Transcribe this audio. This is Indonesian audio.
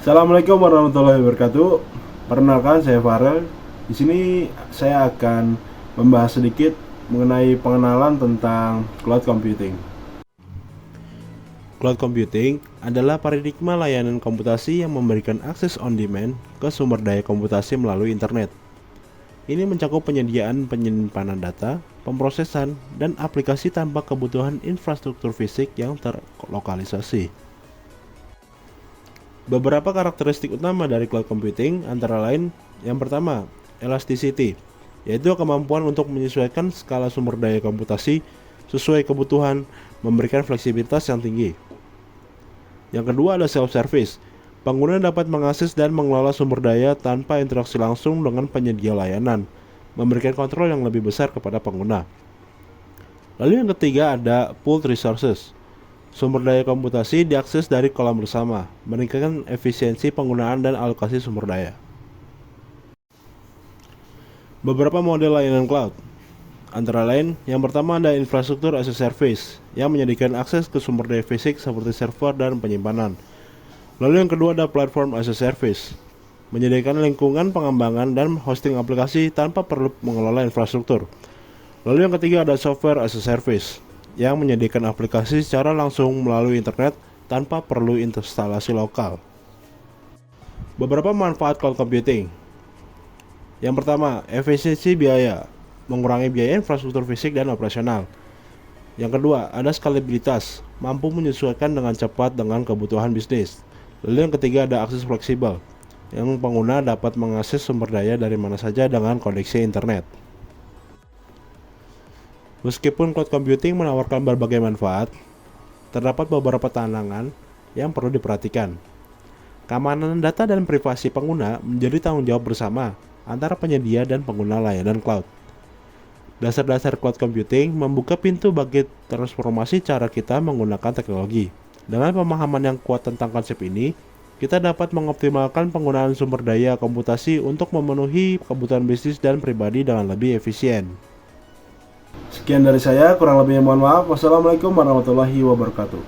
Assalamualaikum warahmatullahi wabarakatuh. Perkenalkan, saya Farel. Di sini saya akan membahas sedikit mengenai pengenalan tentang cloud computing. Cloud computing adalah paradigma layanan komputasi yang memberikan akses on demand ke sumber daya komputasi melalui internet. Ini mencakup penyediaan penyimpanan data, pemrosesan, dan aplikasi tanpa kebutuhan infrastruktur fisik yang terlokalisasi. Beberapa karakteristik utama dari cloud computing antara lain, yang pertama, elasticity, yaitu kemampuan untuk menyesuaikan skala sumber daya komputasi sesuai kebutuhan, memberikan fleksibilitas yang tinggi. Yang kedua ada self-service. Pengguna dapat mengakses dan mengelola sumber daya tanpa interaksi langsung dengan penyedia layanan, memberikan kontrol yang lebih besar kepada pengguna. Lalu yang ketiga ada pooled resources. Sumber daya komputasi diakses dari kolam bersama, meningkatkan efisiensi penggunaan dan alokasi sumber daya. Beberapa model layanan cloud, antara lain, yang pertama ada infrastruktur as a service, yang menyediakan akses ke sumber daya fisik seperti server dan penyimpanan. Lalu yang kedua ada platform as a service, menyediakan lingkungan pengembangan dan hosting aplikasi tanpa perlu mengelola infrastruktur. Lalu yang ketiga ada software as a service, yang menyediakan aplikasi secara langsung melalui internet tanpa perlu instalasi lokal. Beberapa manfaat cloud computing. Yang pertama, efisiensi biaya, mengurangi biaya infrastruktur fisik dan operasional. Yang kedua, ada skalabilitas, mampu menyesuaikan dengan cepat dengan kebutuhan bisnis. Lalu yang ketiga ada akses fleksibel, yang pengguna dapat mengakses sumber daya dari mana saja dengan koneksi internet. Meskipun cloud computing menawarkan berbagai manfaat, terdapat beberapa tantangan yang perlu diperhatikan. Keamanan data dan privasi pengguna menjadi tanggung jawab bersama antara penyedia dan pengguna layanan cloud. Dasar-dasar cloud computing membuka pintu bagi transformasi cara kita menggunakan teknologi. Dengan pemahaman yang kuat tentang konsep ini, kita dapat mengoptimalkan penggunaan sumber daya komputasi untuk memenuhi kebutuhan bisnis dan pribadi dengan lebih efisien. Sekian dari saya, kurang lebihnya mohon maaf. Wassalamualaikum warahmatullahi wabarakatuh.